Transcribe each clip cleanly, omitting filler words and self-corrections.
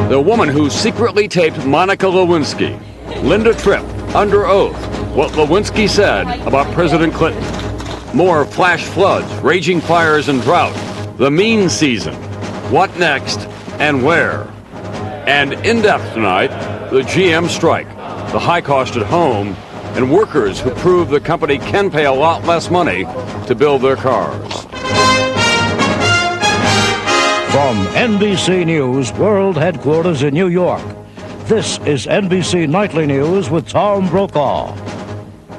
The woman who secretly taped Monica Lewinsky, Linda Tripp, under oath, what Lewinsky said about President Clinton. More flash floods, raging fires and drought, the mean season, what next and where. And in depth tonight, the GM strike, the high cost at home, and workers who prove the company can pay a lot less money to build their cars. From NBC News World Headquarters in New York, this is NBC Nightly News with Tom Brokaw.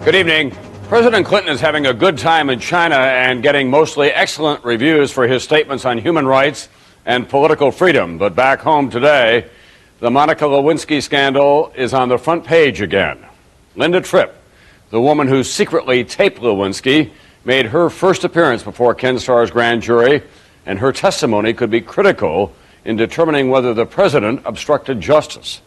Good evening. President Clinton is having a good time in China and getting mostly excellent reviews for his statements on human rights and political freedom. But back home today, the Monica Lewinsky scandal is on the front page again. Linda Tripp, the woman who secretly taped Lewinsky, made her first appearance before Ken Starr's grand jury, and her testimony could be critical in determining whether the president obstructed justice.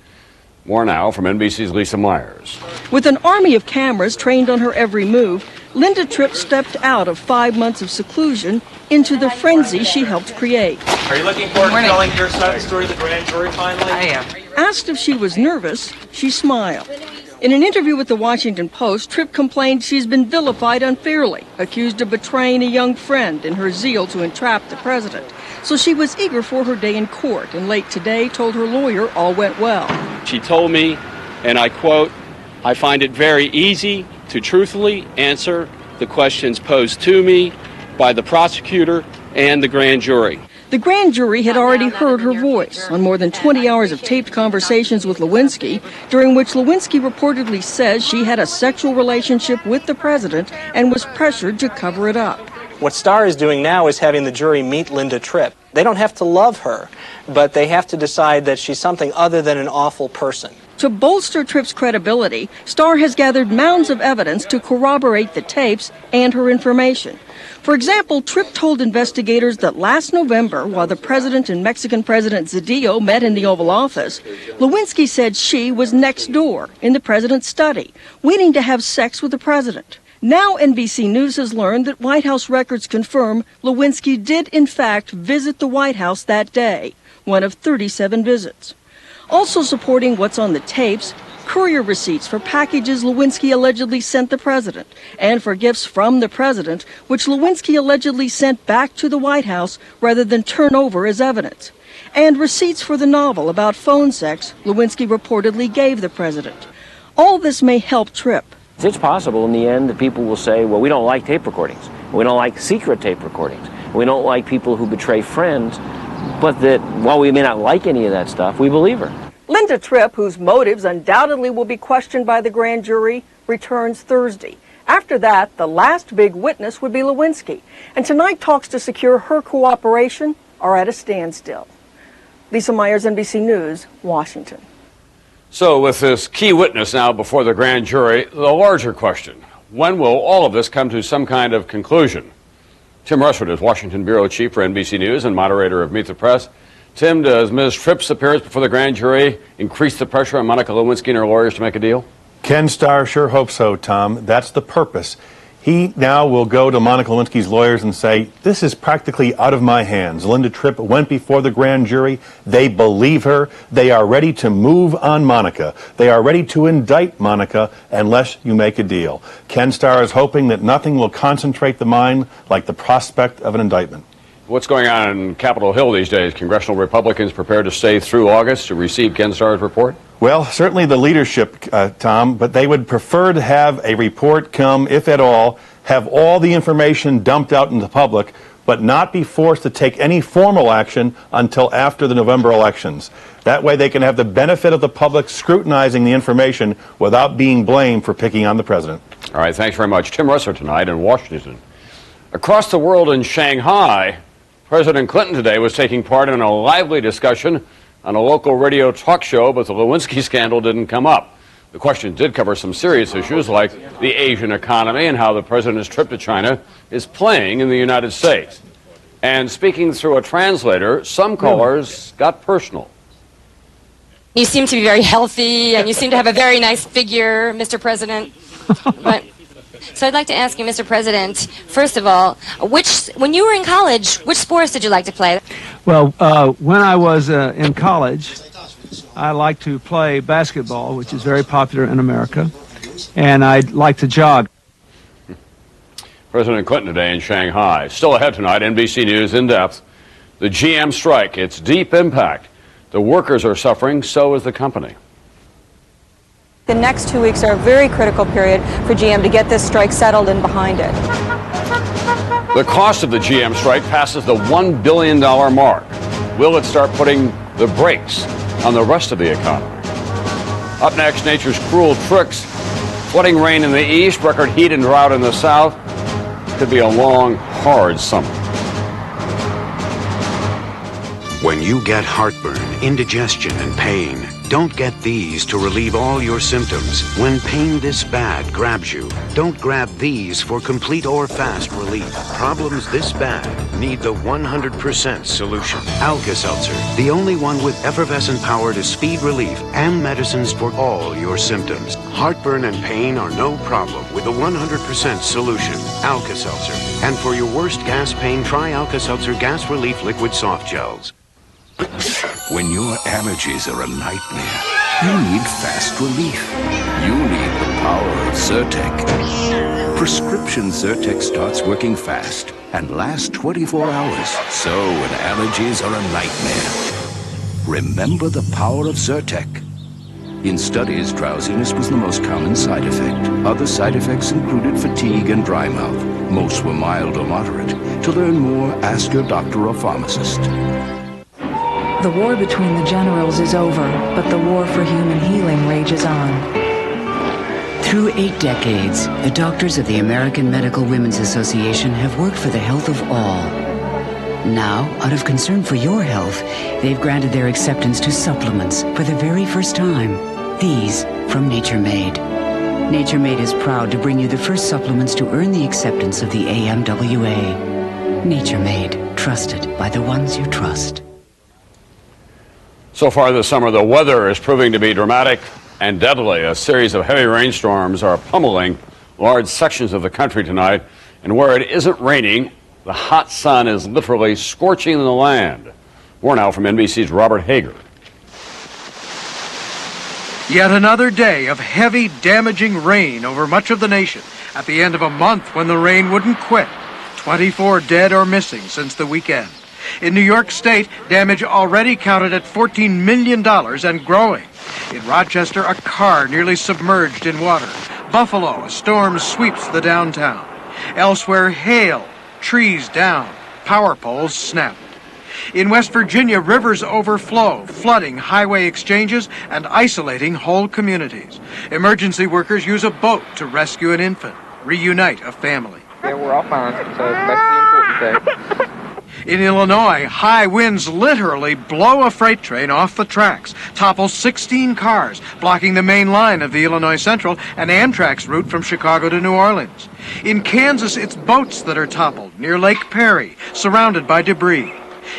More now from NBC's Lisa Myers. With an army of cameras trained on her every move, Linda Tripp stepped out of 5 months of seclusion into the frenzy she helped create. Are you looking forward to telling your side of the story to the grand jury finally? I am. Asked if she was nervous, she smiled. In an interview with the Washington Post, Tripp complained she's been vilified unfairly, accused of betraying a young friend in her zeal to entrap the president. So she was eager for her day in court, and late today told her lawyer all went well. She told me, and I quote, "I find it very easy to truthfully answer the questions posed to me by the prosecutor and the grand jury." The grand jury had already heard her voice on more than 20 hours of taped conversations with Lewinsky, during which Lewinsky reportedly says she had a sexual relationship with the president and was pressured to cover it up. What Starr is doing now is having the jury meet Linda Tripp. They don't have to love her, but they have to decide that she's something other than an awful person. To bolster Tripp's credibility, Starr has gathered mounds of evidence to corroborate the tapes and her information. For example, Tripp told investigators that last November, while the president and Mexican President Zedillo met in the Oval Office, Lewinsky said she was next door in the president's study, waiting to have sex with the president. Now NBC News has learned that White House records confirm Lewinsky did in fact visit the White House that day, one of 37 visits. Also supporting what's on the tapes, courier receipts for packages Lewinsky allegedly sent the president, and for gifts from the president, which Lewinsky allegedly sent back to the White House rather than turn over as evidence. And receipts for the novel about phone sex Lewinsky reportedly gave the president. All this may help Tripp. It's possible in the end that people will say, well, we don't like tape recordings. We don't like secret tape recordings. We don't like people who betray friends. But that while we may not like any of that stuff, we believe her. Linda Tripp, whose motives undoubtedly will be questioned by the grand jury, returns Thursday. After that, the last big witness would be Lewinsky. And tonight, talks to secure her cooperation are at a standstill. Lisa Myers, NBC News, Washington. So with this key witness now before the grand jury, the larger question, when will all of this come to some kind of conclusion? Tim Russert is Washington Bureau Chief for NBC News and moderator of Meet the Press. Tim, does Ms. Tripp's appearance before the grand jury increase the pressure on Monica Lewinsky and her lawyers to make a deal? Ken Starr sure hopes so, Tom. That's the purpose. He now will go to Monica Lewinsky's lawyers and say, this is practically out of my hands. Linda Tripp went before the grand jury. They believe her. They are ready to move on Monica. They are ready to indict Monica unless you make a deal. Ken Starr is hoping that nothing will concentrate the mind like the prospect of an indictment. What's going on in Capitol Hill these days? Congressional Republicans prepared to stay through August to receive Ken Starr's report? Well, certainly the leadership, Tom, but they would prefer to have a report come, if at all, have all the information dumped out in the public, but not be forced to take any formal action until after the November elections. That way they can have the benefit of the public scrutinizing the information without being blamed for picking on the president. All right, thanks very much. Tim Russert tonight in Washington. Across the world in Shanghai, President Clinton today was taking part in a lively discussion on a local radio talk show, but the Lewinsky scandal didn't come up. The question did cover some serious issues like the Asian economy and how the president's trip to China is playing in the United States. And speaking through a translator, some callers got personal. You seem to be very healthy, and you seem to have a very nice figure, Mr. President. So I'd like to ask you, Mr. President, first of all, when you were in college, which sports did you like to play? Well, when I was in college, I like to play basketball, which is very popular in America, and I like to jog. President Clinton today in Shanghai. Still ahead tonight, NBC News in depth. The GM strike, its deep impact. The workers are suffering, so is the company. The next 2 weeks are a very critical period for GM to get this strike settled and behind it. The cost of the GM strike passes the $1 billion mark. Will it start putting the brakes on the rest of the economy? Up next, nature's cruel tricks. Flooding rain in the east, record heat and drought in the south. Could be a long, hard summer. When you get heartburn, indigestion, and pain, don't get these to relieve all your symptoms. When pain this bad grabs you, don't grab these for complete or fast relief. Problems this bad need the 100% solution. Alka-Seltzer, the only one with effervescent power to speed relief and medicines for all your symptoms. Heartburn and pain are no problem with the 100% solution. Alka-Seltzer. And for your worst gas pain, try Alka-Seltzer Gas Relief Liquid Soft Gels. When your allergies are a nightmare, you need fast relief. You need the power of Zyrtec. Prescription Zyrtec starts working fast and lasts 24 hours. So when allergies are a nightmare, remember the power of Zyrtec. In studies, drowsiness was the most common side effect. Other side effects included fatigue and dry mouth. Most were mild or moderate. To learn more, ask your doctor or pharmacist. The war between the generals is over, but the war for human healing rages on. Through 8 decades, the doctors of the American Medical Women's Association have worked for the health of all. Now, out of concern for your health, they've granted their acceptance to supplements for the very first time. These from Nature Made. Nature Made is proud to bring you the first supplements to earn the acceptance of the AMWA. Nature Made, trusted by the ones you trust. So far this summer, the weather is proving to be dramatic and deadly. A series of heavy rainstorms are pummeling large sections of the country tonight. And where it isn't raining, the hot sun is literally scorching the land. More now from NBC's Robert Hager. Yet another day of heavy, damaging rain over much of the nation at the end of a month when the rain wouldn't quit. 24 dead or missing since the weekend. In New York State, damage already counted at $14 million and growing. In Rochester, a car nearly submerged in water. Buffalo, a storm sweeps the downtown. Elsewhere, hail, trees down, power poles snapped. In West Virginia, rivers overflow, flooding highway exchanges and isolating whole communities. Emergency workers use a boat to rescue an infant, reunite a family. Yeah, we're all fine, so that's the important thing. In Illinois, high winds literally blow a freight train off the tracks, topple 16 cars, blocking the main line of the Illinois Central and Amtrak's route from Chicago to New Orleans. In Kansas, it's boats that are toppled near Lake Perry, surrounded by debris.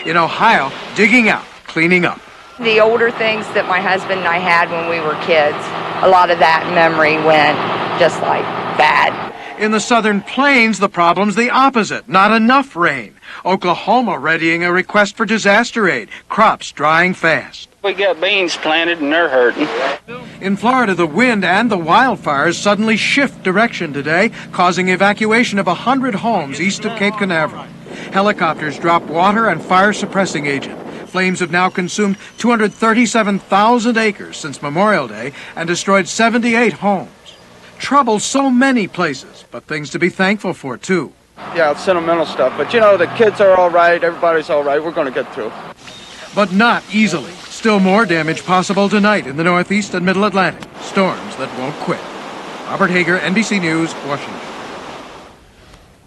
In Ohio, digging out, cleaning up. The older things that my husband and I had when we were kids, a lot of that memory went just like bad. In the southern plains, the problem's the opposite. Not enough rain. Oklahoma readying a request for disaster aid. Crops drying fast. We got beans planted and they're hurting. In Florida, the wind and the wildfires suddenly shift direction today, causing evacuation of 100 homes east of Cape Canaveral. Helicopters drop water and fire-suppressing agent. Flames have now consumed 237,000 acres since Memorial Day and destroyed 78 homes. Trouble so many places, but things to be thankful for, too. Yeah, it's sentimental stuff, but you know, the kids are all right, everybody's all right, we're going to get through. But not easily. Still more damage possible tonight in the Northeast and Middle Atlantic. Storms that won't quit. Robert Hager, NBC News, Washington.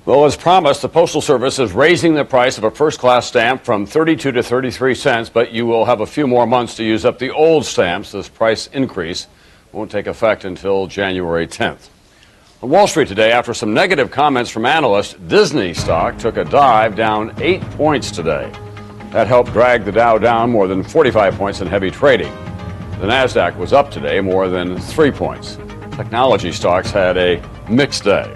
Well, as promised, the Postal Service is raising the price of a first-class stamp from 32 to 33 cents, but you will have a few more months to use up the old stamps. This price increase won't take effect until January 10th. On Wall Street today, after some negative comments from analysts, Disney stock took a dive down 8 points today. That helped drag the Dow down more than 45 points in heavy trading. The Nasdaq was up today more than 3 points. Technology stocks had a mixed day.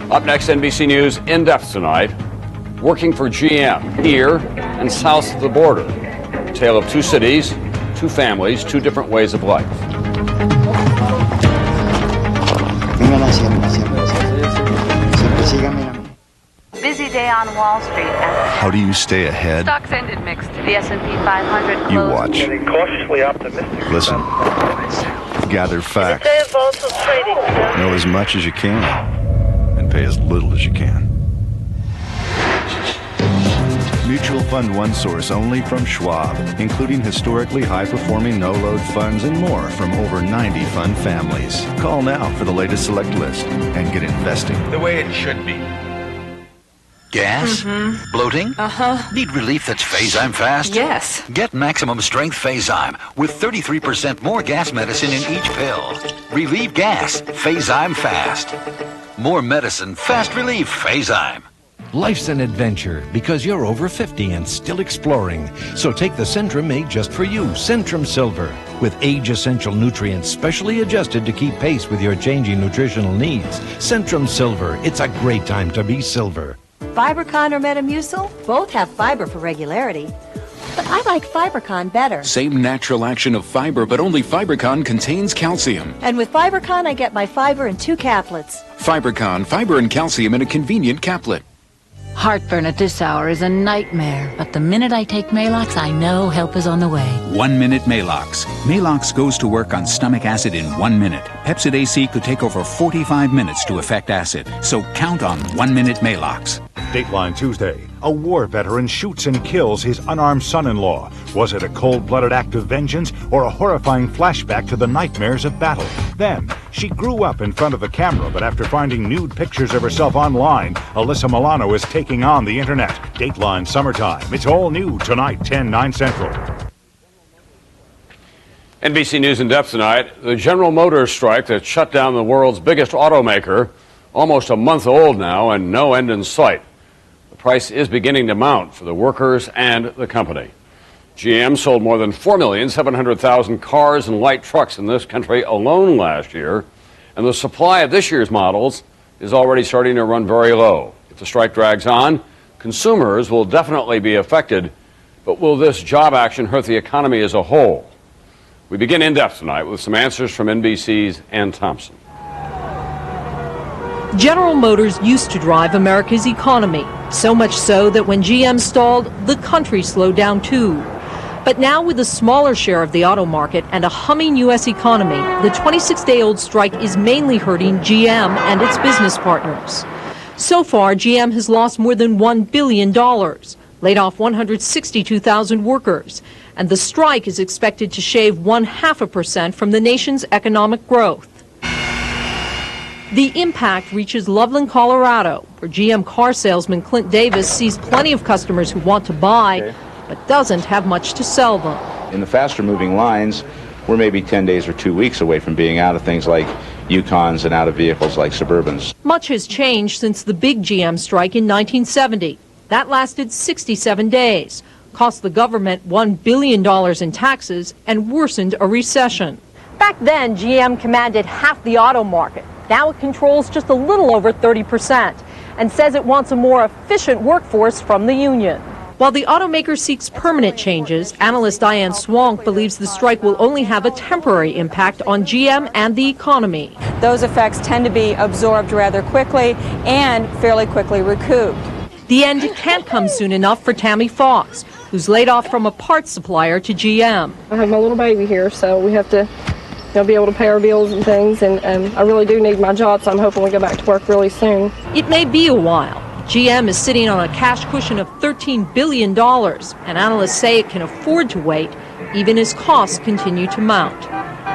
Up next, NBC News in depth tonight. Working for GM here and south of the border. A tale of two cities, two families, two different ways of life. Busy day on Wall Street. How do you stay ahead? Stocks ended mixed. The S&P 500 closed. You watch. Getting cautiously optimistic. Listen. Gather facts. Day of volatile trading. Know as much as you can. And pay as little as you can. Mutual Fund One Source only from Schwab, including historically high-performing no-load funds and more from over 90 fund families. Call now for the latest select list and get investing The way it should be. Gas? Bloating? Need relief that's Phase-Ime fast? Yes. Get maximum strength Phase-Ime with 33% more gas medicine in each pill. Relieve gas. Phase-Ime fast. More medicine, fast relief. Phase-Ime. Life's an adventure because you're over 50 and still exploring. So take the Centrum made just for you, Centrum Silver. With age-essential nutrients specially adjusted to keep pace with your changing nutritional needs. Centrum Silver. It's a great time to be silver. Fibercon or Metamucil, both have fiber for regularity. But I like Fibercon better. Same natural action of fiber, but only Fibercon contains calcium. And with Fibercon, I get my fiber in 2 caplets. Fibercon, fiber and calcium in a convenient caplet. Heartburn at this hour is a nightmare, but the minute I take Malox, I know help is on the way. 1 minute Malox. Malox goes to work on stomach acid in 1 minute. Pepsid AC could take over 45 minutes to affect acid, so count on 1 minute Malox. Dateline Tuesday. A war veteran shoots and kills his unarmed son-in-law. Was it a cold-blooded act of vengeance or a horrifying flashback to the nightmares of battle? Then, she grew up in front of the camera, but after finding nude pictures of herself online, Alyssa Milano is taking on the internet. Dateline Summertime. It's all new tonight, 10/9 Central. NBC News in depth tonight. The General Motors strike that shut down the world's biggest automaker, almost a month old now, and no end in sight. The price is beginning to mount for the workers and the company. GM sold more than 4,700,000 cars and light trucks in this country alone last year, and the supply of this year's models is already starting to run very low. If the strike drags on, consumers will definitely be affected, but will this job action hurt the economy as a whole? We begin in depth tonight with some answers from NBC's Ann Thompson. General Motors used to drive America's economy, so much so that when GM stalled, the country slowed down too. But now with a smaller share of the auto market and a humming U.S. economy, the 26-day-old strike is mainly hurting GM and its business partners. So far, GM has lost more than $1 billion, laid off 162,000 workers, and the strike is expected to shave 0.5% from the nation's economic growth. The impact reaches Loveland, Colorado, where GM car salesman Clint Davis sees plenty of customers who want to buy, but doesn't have much to sell them. In the faster moving lines, we're maybe 10 days or 2 weeks away from being out of things like Yukons and out of vehicles like Suburbans. Much has changed since the big GM strike in 1970. That lasted 67 days, cost the government $1 billion in taxes, and worsened a recession. Back then, GM commanded half the auto market. Now it controls just a little over 30% and says it wants a more efficient workforce from the union. While the automaker seeks permanent changes, analyst Diane Swank believes the strike will only have a temporary impact on GM and the economy. Those effects tend to be absorbed rather quickly and fairly quickly recouped. The end can't come soon enough for Tammy Foss, who's laid off from a parts supplier to GM. I have my little baby here, so we have to be able to pay our bills and things, and I really do need my job, so I'm hoping we go back to work really soon. It may be a while. GM is sitting on a cash cushion of $13 billion, and analysts say it can afford to wait, even as costs continue to mount.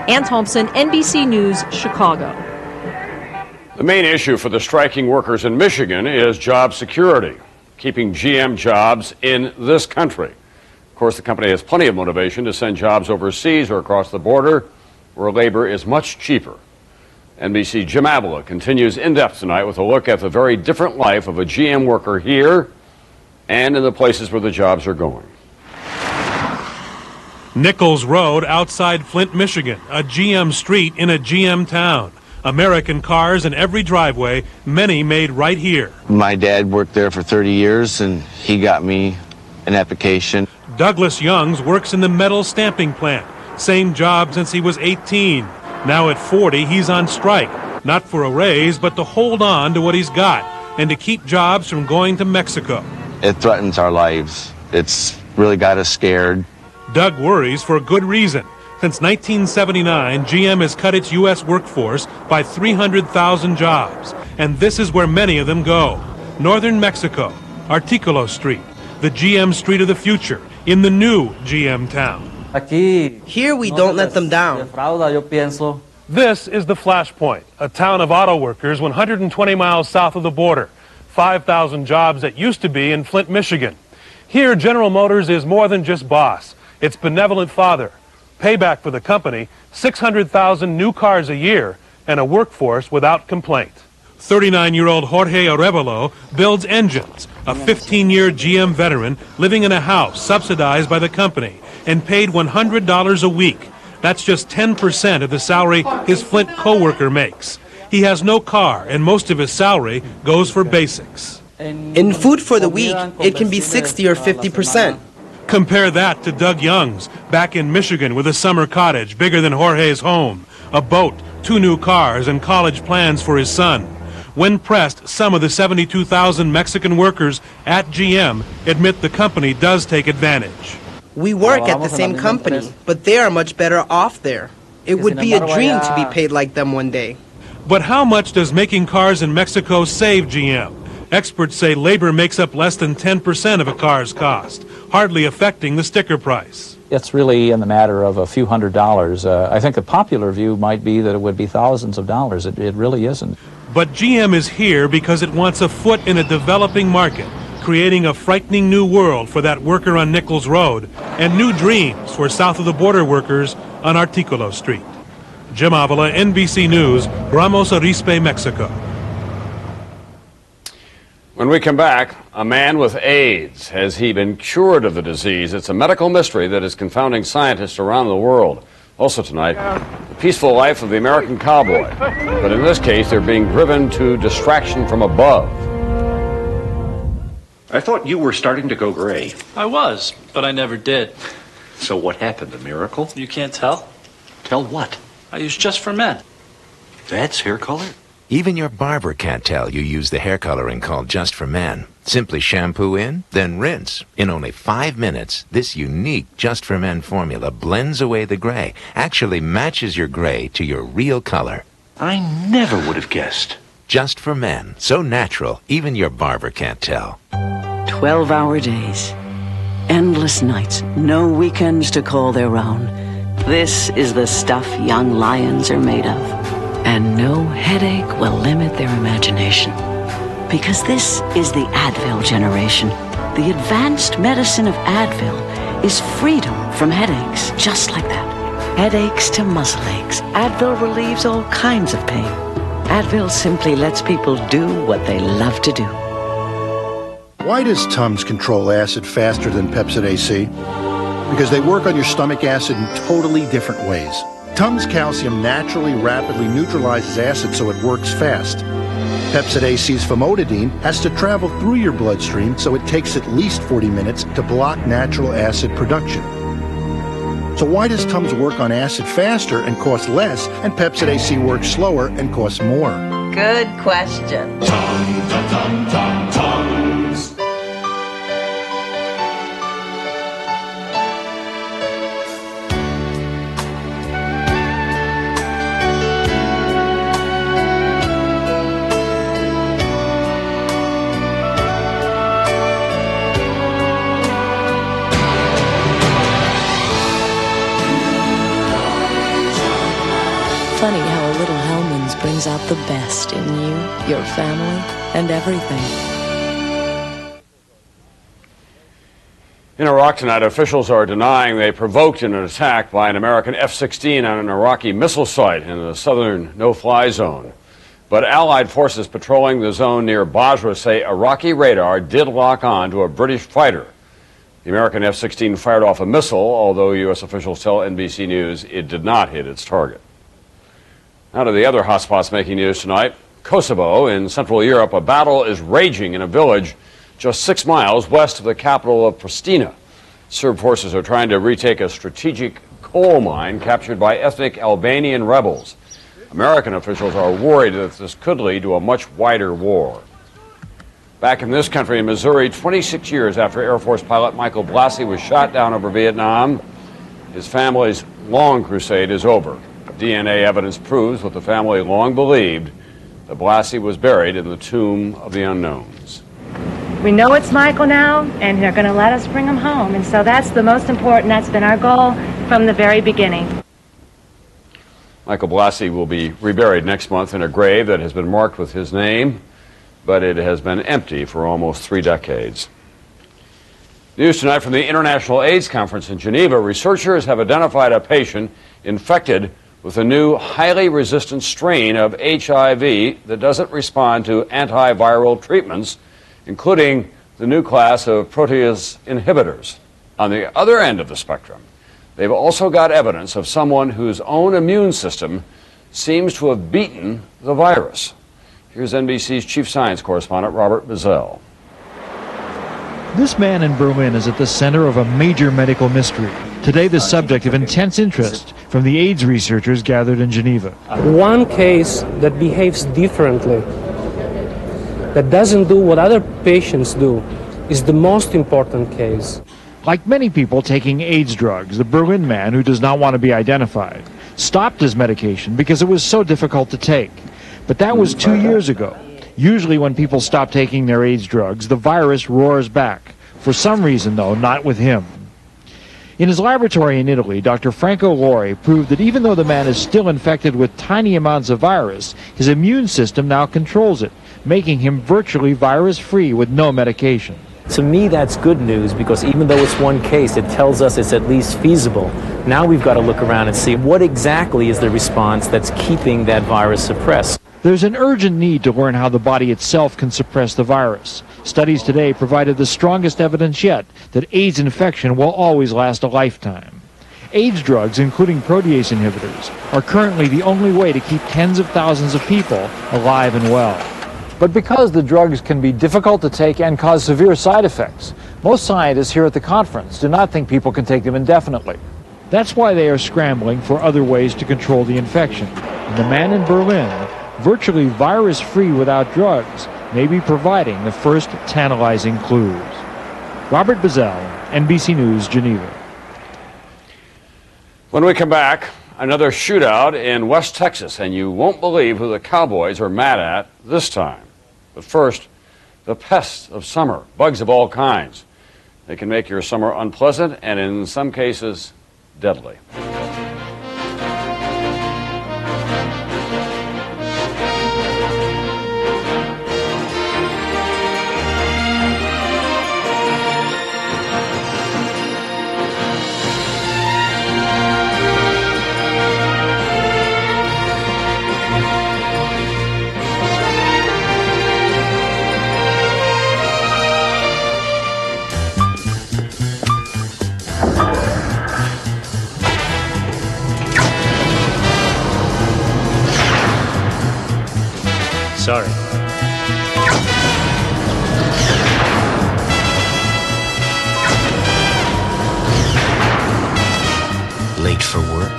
Ann Thompson, NBC News, Chicago. The main issue for the striking workers in Michigan is job security, keeping GM jobs in this country. Of course, the company has plenty of motivation to send jobs overseas or across the border, where labor is much cheaper. NBC Jim Avila continues in depth tonight with a look at the very different life of a GM worker here and in the places where the jobs are going. Nichols Road outside Flint, Michigan, a GM street in a GM town. American cars in every driveway, many made right here. My dad worked there for 30 years, and he got me application. Douglas Youngs works in the metal stamping plant. Same job since he was 18. Now at 40, he's on strike. Not for a raise, but to hold on to what he's got and to keep jobs from going to Mexico. It threatens our lives. It's really got us scared. Doug worries for good reason. Since 1979, GM has cut its U.S. workforce by 300,000 jobs. And this is where many of them go. Northern Mexico, Artículo Street, the GM street of the future, in the new GM town. Here we don't let them down. This is the Flashpoint, a town of auto workers 120 miles south of the border. 5,000 jobs that used to be in Flint, Michigan. Here, General Motors is more than just boss. It's benevolent father. Payback for the company, 600,000 new cars a year, and a workforce without complaint. 39-year-old Jorge Arevalo builds engines, a 15-year GM veteran living in a house subsidized by the company and paid $100 a week. That's just 10% of the salary his Flint co-worker makes. He has no car, and most of his salary goes for basics. In food for the week, it can be 60 or 50%. Compare that to Doug Youngs, back in Michigan with a summer cottage bigger than Jorge's home, a boat, 2 new cars, and college plans for his son. When pressed, some of the 72,000 Mexican workers at GM admit the company does take advantage. We work at the same company, but they are much better off there. It would be a dream to be paid like them one day. But how much does making cars in Mexico save GM? Experts say labor makes up less than 10% of a car's cost, hardly affecting the sticker price. It's really in the matter of a few $100s. I think the popular view might be that it would be thousands of dollars. It really isn't. But GM is here because it wants a foot in a developing market, creating a frightening new world for that worker on Nichols Road and new dreams for south of the border workers on Artículo Street. Jim Avila, NBC News, Ramos Arizpe, Mexico. When we come back, a man with AIDS. Has he been cured of the disease? It's a medical mystery that is confounding scientists around the world. Also tonight, the peaceful life of the American cowboy. But in this case, they're being driven to distraction from above. I thought you were starting to go gray. I was, but I never did. So what happened, a miracle? You can't tell? Tell what? I use Just for Men. That's hair color? Even your barber can't tell you use the hair coloring called Just for Men. Simply shampoo in, then rinse. In only 5 minutes, this unique Just for Men formula blends away the gray, actually matches your gray to your real color. I never would have guessed. Just for Men. So natural, even your barber can't tell. 12-hour days. Endless nights. No weekends to call their own. This is the stuff young lions are made of. And no headache will limit their imagination. Because this is the Advil generation. The advanced medicine of Advil is freedom from headaches, just like that. Headaches to muscle aches. Advil relieves all kinds of pain. Advil simply lets people do what they love to do. Why does Tums control acid faster than Pepsid AC? Because they work on your stomach acid in totally different ways. Tums Calcium naturally, rapidly neutralizes acid so it works fast. Pepsid AC's famotidine has to travel through your bloodstream, so it takes at least 40 minutes to block natural acid production. So why does Tums work on acid faster and cost less, and Pepsid AC works slower and costs more? Good question. Tums. Funny how a little Hellman's brings out the best in you, your family, and everything. In Iraq tonight, officials are denying they provoked an attack by an American F-16 on an Iraqi missile site in the southern no-fly zone. But Allied forces patrolling the zone near Basra say Iraqi radar did lock on to a British fighter. The American F-16 fired off a missile, although U.S. officials tell NBC News it did not hit its target. Now to the other hotspots making news tonight. Kosovo in Central Europe, a battle is raging in a village just 6 miles west of the capital of Pristina. Serb forces are trying to retake a strategic coal mine captured by ethnic Albanian rebels. American officials are worried that this could lead to a much wider war. Back in this country, in Missouri, 26 years after Air Force pilot Michael Blassie was shot down over Vietnam, his family's long crusade is over. DNA evidence proves what the family long believed, that Blassie was buried in the tomb of the unknowns. We know it's Michael now, and they're going to let us bring him home. And so that's the most important. That's been our goal from the very beginning. Michael Blassie will be reburied next month in a grave that has been marked with his name, but it has been empty for almost 3 decades. News tonight from the International AIDS Conference in Geneva. Researchers have identified a patient infected with a new highly resistant strain of HIV that doesn't respond to antiviral treatments, including the new class of protease inhibitors. On the other end of the spectrum, they've also got evidence of someone whose own immune system seems to have beaten the virus. Here's NBC's chief science correspondent, Robert Bazell. This man in Berlin is at the center of a major medical mystery, today the subject of intense interest from the AIDS researchers gathered in Geneva. One case that behaves differently, that doesn't do what other patients do, is the most important case. Like many people taking AIDS drugs, the Berlin man, who does not want to be identified, stopped his medication because it was so difficult to take. But that was 2 years ago. Usually when people stop taking their AIDS drugs, the virus roars back. For some reason, though, not with him. In his laboratory in Italy, Dr. Franco Lori proved that even though the man is still infected with tiny amounts of virus, his immune system now controls it, making him virtually virus-free with no medication. To me, that's good news, because even though it's one case, it tells us it's at least feasible. Now we've got to look around and see what exactly is the response that's keeping that virus suppressed. There's an urgent need to learn how the body itself can suppress the virus. Studies today provided the strongest evidence yet that AIDS infection will always last a lifetime. AIDS drugs, including protease inhibitors, are currently the only way to keep tens of thousands of people alive and well. But because the drugs can be difficult to take and cause severe side effects, most scientists here at the conference do not think people can take them indefinitely. That's why they are scrambling for other ways to control the infection. And the man in Berlin, virtually virus-free without drugs, may be providing the first tantalizing clues. Robert Bazell, NBC News, Geneva. When we come back, another shootout in West Texas, and you won't believe who the Cowboys are mad at this time. But first, the pests of summer, bugs of all kinds. They can make your summer unpleasant and in some cases, deadly. Sorry. Late for work?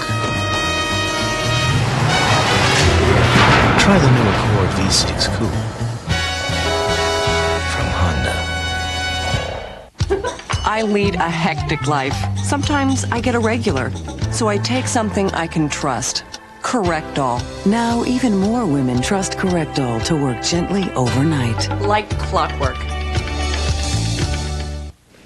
Try the new Accord V6 Coupe from Honda. I lead a hectic life. Sometimes I get irregular. So I take something I can trust. Correctol. Now even more women trust Correctol to work gently overnight. Like clockwork.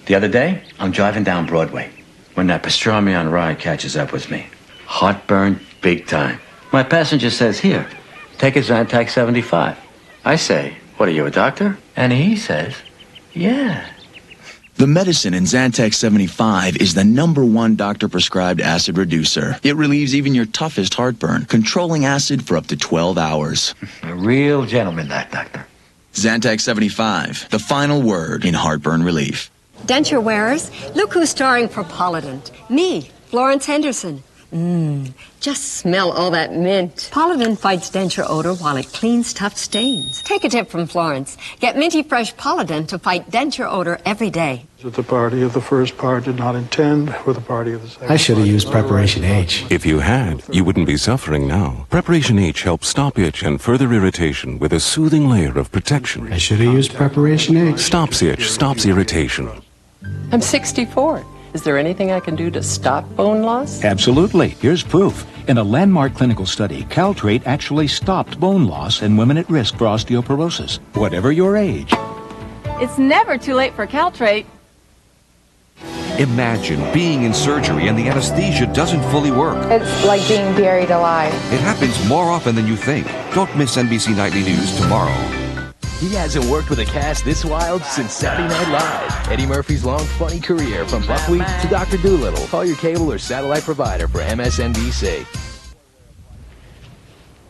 The other day, I'm driving down Broadway when that pastrami on rye catches up with me. Heartburn big time. My passenger says, "Here, take a Zantac 75. I say, "What are you, a doctor?" And he says, "Yeah." The medicine in Zantac 75 is the #1 doctor-prescribed acid reducer. It relieves even your toughest heartburn, controlling acid for up to 12 hours. A real gentleman, that doctor. Zantac 75, the final word in heartburn relief. Denture wearers, look who's starring for Polydent. Me, Florence Henderson. Just smell all that mint. Polidin fights denture odor while it cleans tough stains. Take a tip from Florence. Get minty fresh Polidin to fight denture odor every day. That the party of the first part did not intend for the party of the second. I should have used Preparation H. If you had, you wouldn't be suffering now. Preparation H helps stop itch and further irritation with a soothing layer of protection. I should have used Preparation H. Stops itch, stops irritation. I'm 64. Is there anything I can do to stop bone loss? Absolutely. Here's proof. In a landmark clinical study, Caltrate actually stopped bone loss in women at risk for osteoporosis, whatever your age. It's never too late for Caltrate. Imagine being in surgery and the anesthesia doesn't fully work. It's like being buried alive. It happens more often than you think. Don't miss NBC Nightly News tomorrow. He hasn't worked with a cast this wild since Saturday Night Live. Eddie Murphy's long, funny career from Buckwheat to Dr. Dolittle. Call your cable or satellite provider for MSNBC.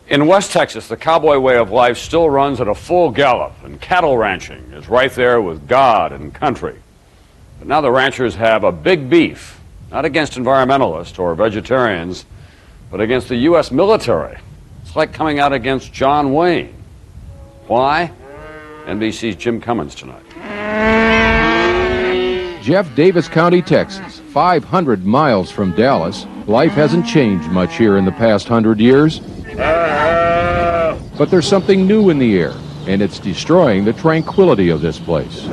In West Texas, the cowboy way of life still runs at a full gallop, and cattle ranching is right there with God and country. But now the ranchers have a big beef, not against environmentalists or vegetarians, but against the U.S. military. It's like coming out against John Wayne. Why? NBC's Jim Cummins tonight. Jeff Davis County, Texas, 500 miles from Dallas. Life hasn't changed much here in the past 100 years. But there's something new in the air, and it's destroying the tranquility of this place.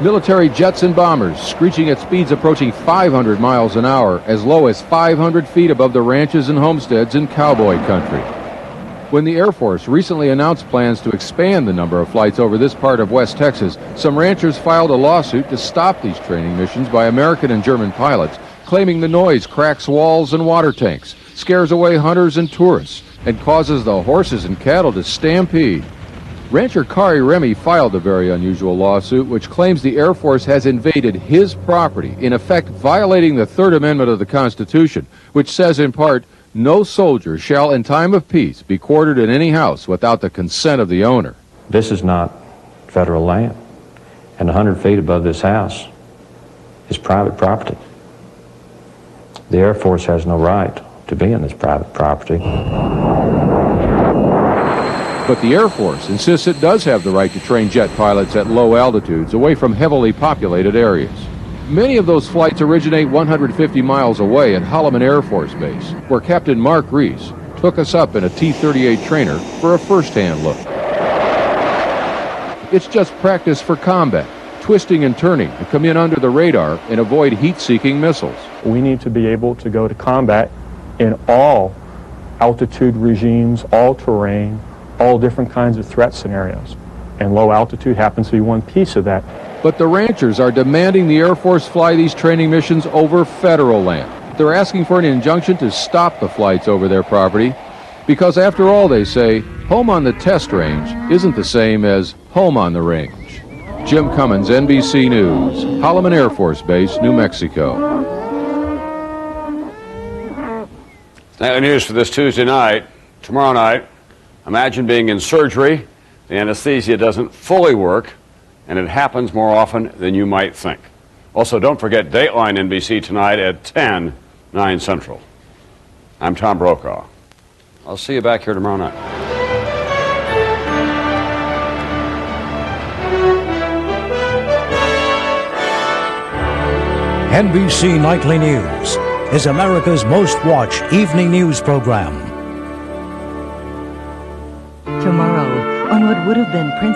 Military jets and bombers screeching at speeds approaching 500 miles an hour, as low as 500 feet above the ranches and homesteads in cowboy country. When the Air Force recently announced plans to expand the number of flights over this part of West Texas, some ranchers filed a lawsuit to stop these training missions by American and German pilots, claiming the noise cracks walls and water tanks, scares away hunters and tourists, and causes the horses and cattle to stampede. Rancher Kari Remy filed a very unusual lawsuit which claims the Air Force has invaded his property, in effect violating the Third Amendment of the Constitution, which says in part, no soldier shall in time of peace be quartered in any house without the consent of the owner. This is not federal land, and 100 feet above this house is private property. The Air Force has no right to be in this private property. But the Air Force insists it does have the right to train jet pilots at low altitudes away from heavily populated areas. Many of those flights originate 150 miles away at Holloman Air Force Base, where Captain Mark Reese took us up in a T-38 trainer for a first-hand look. It's just practice for combat, twisting and turning to come in under the radar and avoid heat-seeking missiles. We need to be able to go to combat in all altitude regimes, all terrain, all different kinds of threat scenarios. And low altitude happens to be one piece of that. But the ranchers are demanding the Air Force fly these training missions over federal land. They're asking for an injunction to stop the flights over their property because, after all, they say, home on the test range isn't the same as home on the range. Jim Cummins, NBC News, Holloman Air Force Base, New Mexico. Nightly news for this Tuesday night. Tomorrow night, imagine being in surgery, the anesthesia doesn't fully work, and it happens more often than you might think. Also, don't forget Dateline NBC tonight at 10, 9 Central. I'm Tom Brokaw. I'll see you back here tomorrow night. NBC Nightly News is America's most watched evening news program. Tomorrow, on what would have been Prince